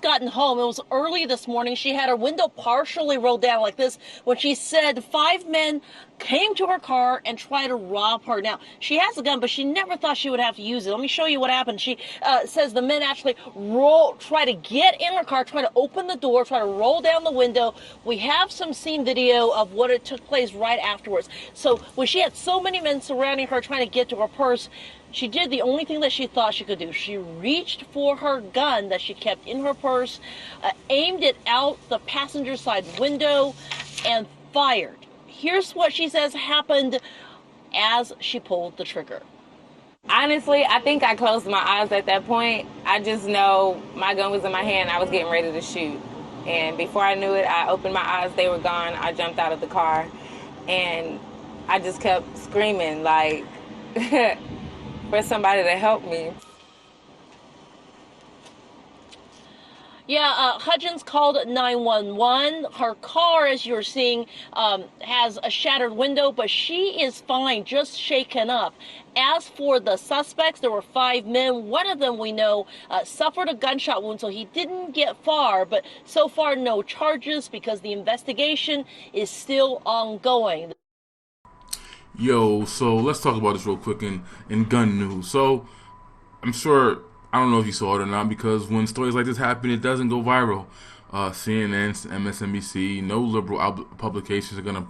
gotten home. It was early this morning. She had her window partially rolled down like this when she said 5 men came to her car and tried to rob her. Now, she has a gun, but she never thought she would have to use it. Let me show you what happened. She says the men actually try to get in her car, try to open the door, try to roll down the window. We have some scene video of what it took place right afterwards. So when she had so many men surrounding her trying to get to her purse, she did the only thing that she thought she could do. She reached for her gun that she kept in her purse, aimed it out the passenger side window, and fired. Here's what she says happened as she pulled the trigger. Honestly, I think I closed my eyes at that point. I just know my gun was in my hand. I was getting ready to shoot. And before I knew it, I opened my eyes. They were gone. I jumped out of the car. And I just kept screaming, like, for somebody to help me. Yeah, Hudgens called 911. Her car, as you're seeing, has a shattered window, but she is fine, just shaken up. As for the suspects, there were 5 men. One of them, we know, suffered a gunshot wound, so he didn't get far. But so far, no charges because the investigation is still ongoing. Yo, so let's talk about this real quick in gun news. So I'm sure, I don't know if you saw it or not, because when stories like this happen, it doesn't go viral. CNN, MSNBC, no liberal publications are going to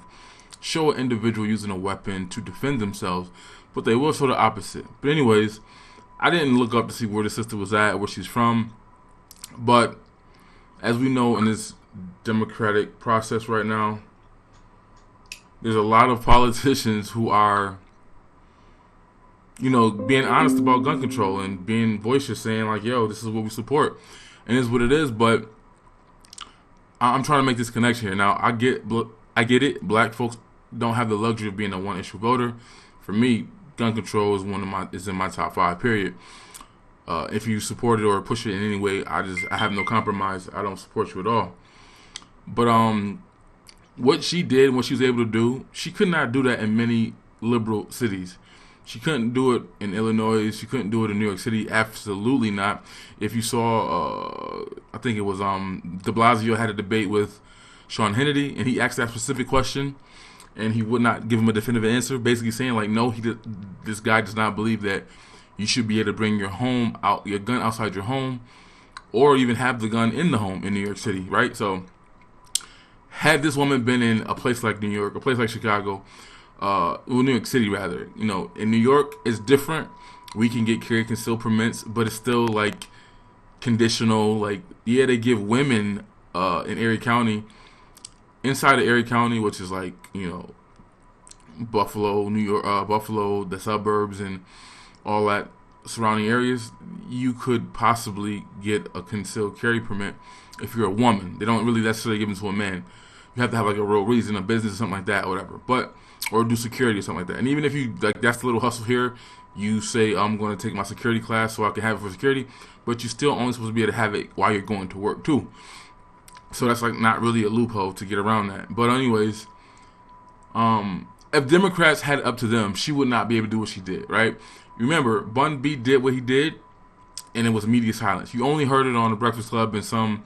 show an individual using a weapon to defend themselves, but they will show the opposite. But anyways, I didn't look up to see where the sister was at, where she's from, but as we know in this democratic process right now, there's a lot of politicians who are, being honest about gun control and being voicious, saying like, yo, this is what we support. And it's what it is, but I'm trying to make this connection here. Now, I get it. Black folks don't have the luxury of being a one-issue voter. For me, gun control is in my top 5, period. If you support it or push it in any way, I have no compromise. I don't support you at all. But what she did, what she was able to do, she could not do that in many liberal cities. She couldn't do it in Illinois. She couldn't do it in New York City. Absolutely not. If you saw, I think it was de Blasio had a debate with Sean Hannity, and he asked that specific question, and he would not give him a definitive answer, basically saying like, no, this guy does not believe that you should be able to bring your gun outside your home, or even have the gun in the home in New York City, right? So, had this woman been in a place like New York, a place like Chicago, New York City rather, in New York it's different. We can get carry concealed permits, but it's still like conditional. Like, yeah, they give women in Erie County, inside of Erie County, which is like, Buffalo, New York, Buffalo, the suburbs, and all that surrounding areas, you could possibly get a concealed carry permit if you're a woman. They don't really necessarily give them to a man. You have to have like a real reason, a business or something like that, or whatever. Or do security or something like that. And even if you, like, that's the little hustle here, you say, I'm going to take my security class so I can have it for security, but you're still only supposed to be able to have it while you're going to work too. So that's like not really a loophole to get around that. But anyways, if Democrats had it up to them, she would not be able to do what she did, right? Remember, Bun B did what he did, and it was media silence. You only heard it on the Breakfast Club and some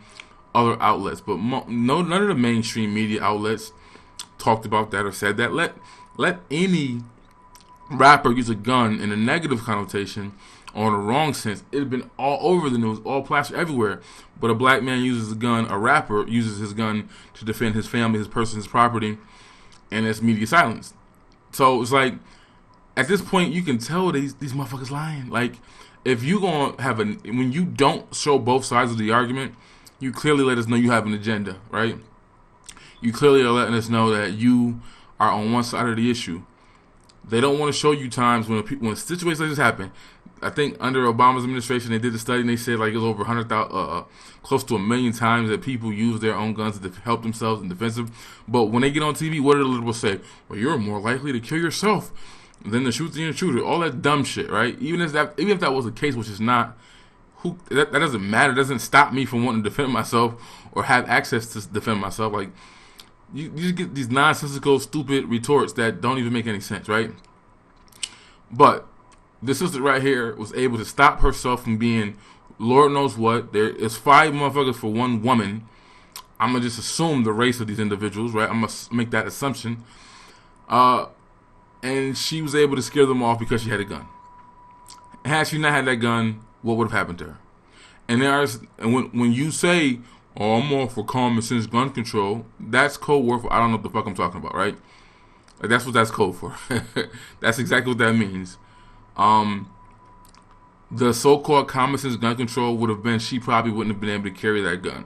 other outlets, but none of the mainstream media outlets talked about that or said that. Let any rapper use a gun in a negative connotation or in a wrong sense. It had been all over the news, all plastered everywhere. But a black man uses a gun, a rapper uses his gun to defend his family, his person, his property, and it's media silence. So it's like, at this point, you can tell these motherfuckers lying. Like, if you gonna have when you don't show both sides of the argument, you clearly let us know you have an agenda, right? You clearly are letting us know that you are on one side of the issue. They don't want to show you times when situations like this happen. I think under Obama's administration, they did a study and they said like it was over 100,000, close to 1 million times that people use their own guns to help themselves in defensive. But when they get on TV, what do the liberals say? Well, you're more likely to kill yourself than to shoot the intruder. All that dumb shit, right? Even if that was the case, which is not, that doesn't matter. It doesn't stop me from wanting to defend myself or have access to defend myself. Like, you just get these nonsensical, stupid retorts that don't even make any sense, right? But this sister right here was able to stop herself from being Lord knows what. There is 5 motherfuckers for 1 woman. I'm gonna just assume the race of these individuals, right? I'm gonna make that assumption. And she was able to scare them off because she had a gun. Had she not had that gun, what would have happened to her? And when you say, "Oh, I'm all for common sense gun control," that's code word for I don't know what the fuck I'm talking about, right? Like, that's what that's code for. That's exactly what that means. The so-called common sense gun control would have been she probably wouldn't have been able to carry that gun.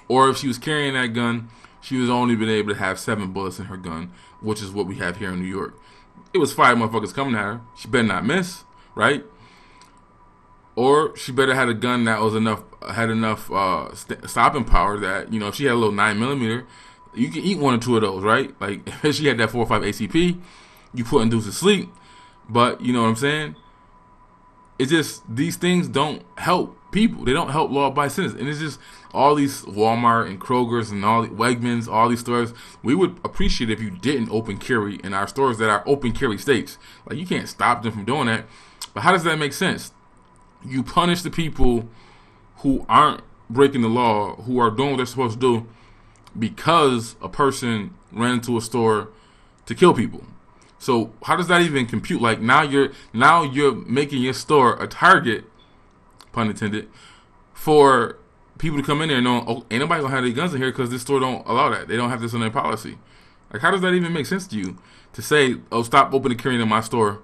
Or if she was carrying that gun, she was only been able to have 7 bullets in her gun, which is what we have here in New York. It was 5 motherfuckers coming at her. She better not miss, right? Or she better had a gun that was had enough stopping power that, if she had a little 9mm, you can eat 1 or 2 of those, right? Like, if she had that 4 or 5 ACP, you putting dudes to sleep. But, you know what I'm saying? It's just, these things don't help people. They don't help law-abiding citizens. And it's just all these Walmart and Kroger's and all the Wegmans, all these stores. We would appreciate if you didn't open carry in our stores that are open carry states. Like, you can't stop them from doing that. But how does that make sense? You punish the people who aren't breaking the law, who are doing what they're supposed to do, because a person ran into a store to kill people. So how does that even compute? Like, now you're making your store a target, pun intended, for people to come in there and know, oh, ain't nobody gonna have their guns in here because this store don't allow that. They don't have this in their policy. Like, how does that even make sense to you? To say, oh, stop opening carrying in my store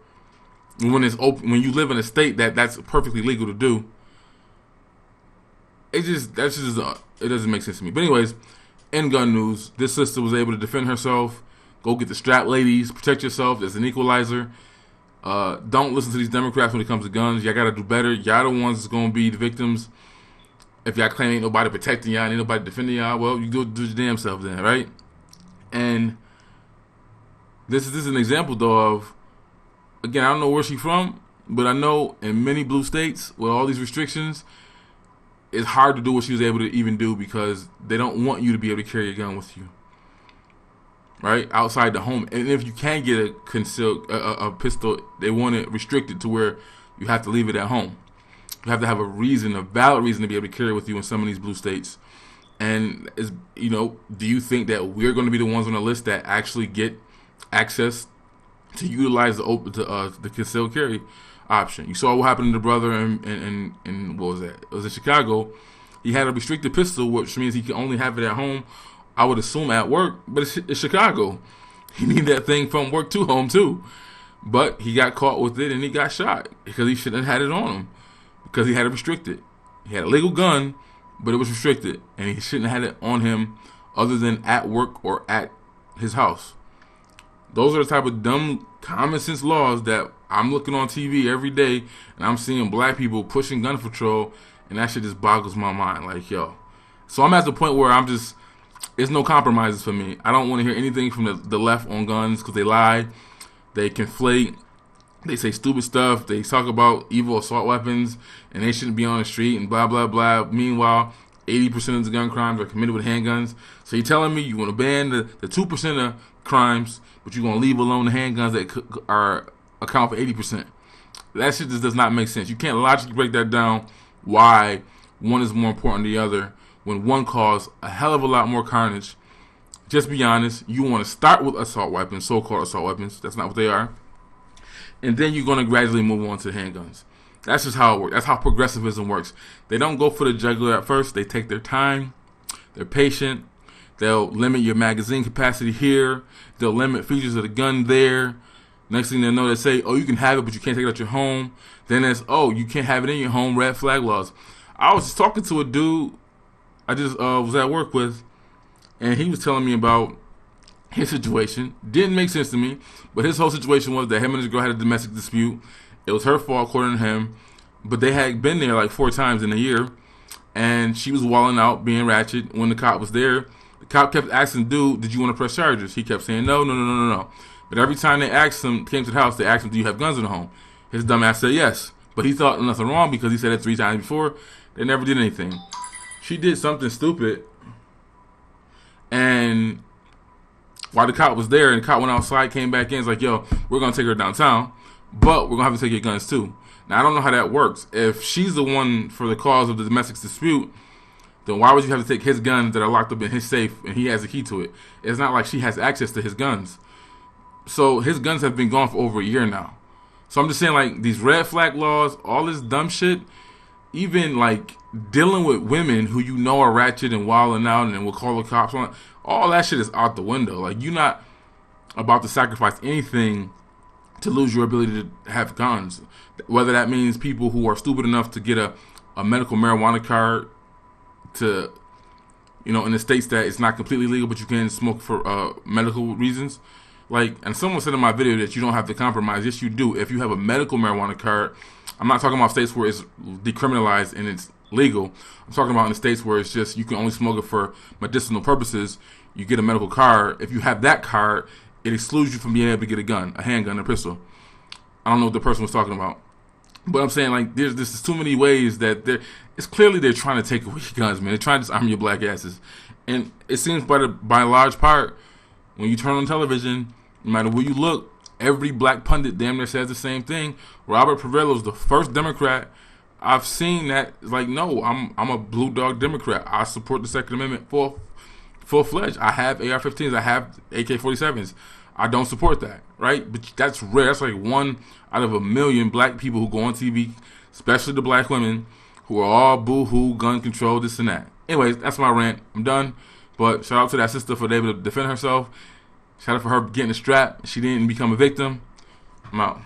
when it's open, when you live in a state that's perfectly legal to do. It doesn't make sense to me. But anyways, in gun news, this sister was able to defend herself. Go get the strap, ladies. Protect yourself. There's an equalizer. Don't listen to these Democrats when it comes to guns. Y'all got to do better. Y'all the ones that's going to be the victims. If y'all claim ain't nobody protecting y'all, ain't nobody defending y'all, well, you do your damn self then, right? And this is an example, though, of, again, I don't know where she's from, but I know in many blue states with all these restrictions, it's hard to do what she was able to even do because they don't want you to be able to carry a gun with you. Right? Outside the home. And if you can get a pistol, they want it restricted to where you have to leave it at home. You have to have a valid reason to be able to carry it with you in some of these blue states. And, do you think that we're going to be the ones on the list that actually get access to utilize the concealed carry option? You saw what happened to the brother in what was that? It was in Chicago. He had a restricted pistol, which means he can only have it at home. I would assume at work, but it's Chicago. He need that thing from work to home too. But he got caught with it and he got shot because he shouldn't have had it on him because he had it restricted. He had a legal gun, but it was restricted, and he shouldn't have had it on him other than at work or at his house. Those are the type of dumb common sense laws that I'm looking on TV every day, and I'm seeing black people pushing gun control, and that shit just boggles my mind. Like, yo. So I'm at the point where it's no compromises for me. I don't want to hear anything from the left on guns because they lie, they conflate, they say stupid stuff, they talk about evil assault weapons, and they shouldn't be on the street and blah, blah, blah. Meanwhile, 80% of the gun crimes are committed with handguns. So you're telling me you want to ban the 2% of crimes, but you're going to leave alone the handguns that are account for 80%. That shit just does not make sense. You can't logically break that down why one is more important than the other when one caused a hell of a lot more carnage. Just be honest. You want to start with assault weapons, so-called assault weapons. That's not what they are. And then you're going to gradually move on to handguns. That's just how it works. That's how progressivism works. They don't go for the jugular at first. They take their time. They're patient. They'll limit your magazine capacity here. They'll limit features of the gun there. Next thing they know, they say, oh, you can have it, but you can't take it out your home. Then it's, oh, you can't have it in your home, red flag laws. I was just talking to a dude I just was at work with, and he was telling me about his situation. Didn't make sense to me, but his whole situation was that him and his girl had a domestic dispute. It was her fault, according to him, but they had been there like 4 times in a year, and she was walling out, being ratchet. When the cop was there, the cop kept asking dude, did you want to press charges? He kept saying, no. But every time they asked him, came to the house, they asked him, do you have guns in the home? His dumb ass said yes, but he thought nothing wrong because he said it 3 times before. They never did anything. She did something stupid, and while the cop was there, and the cop went outside, came back in, was like, yo, we're going to take her downtown, but we're going to have to take your guns too. Now, I don't know how that works. If she's the one for the cause of the domestic dispute, then why would you have to take his guns that are locked up in his safe and he has a key to it? It's not like she has access to his guns. So his guns have been gone for over a year now. So I'm just saying, like, these red flag laws, all this dumb shit, even, like, dealing with women who you know are ratchet and wilding out and will call the cops on, all that shit is out the window. Like, you're not about to sacrifice anything to lose your ability to have guns. Whether that means people who are stupid enough to get a medical marijuana card to, you know, in the states that it's not completely legal, but you can smoke for medical reasons. Like, and someone said in my video that you don't have to compromise. Yes, you do. If you have a medical marijuana card, I'm not talking about states where it's decriminalized and it's legal. I'm talking about in the states where it's just you can only smoke it for medicinal purposes. You get a medical card. If you have that card, it excludes you from being able to get a gun, a handgun, a pistol. I don't know what the person was talking about. But I'm saying, like, there's too many ways that it's clearly they're trying to take away your guns, man. They're trying to disarm your black asses. And it seems by a large part, when you turn on television, no matter where you look, every black pundit damn near says the same thing. Robert Pavello's the first Democrat I've seen that is like, no, I'm a blue dog Democrat. I support the Second Amendment full-fledged. I have AR-15s. I have AK-47s. I don't support that, right? But that's rare. That's like 1 out of 1 million black people who go on TV, especially the black women, who are all boo-hoo, gun control, this and that. Anyways, that's my rant. I'm done. But shout out to that sister for being able to defend herself. Shout out for her getting a strap. She didn't become a victim. I'm out.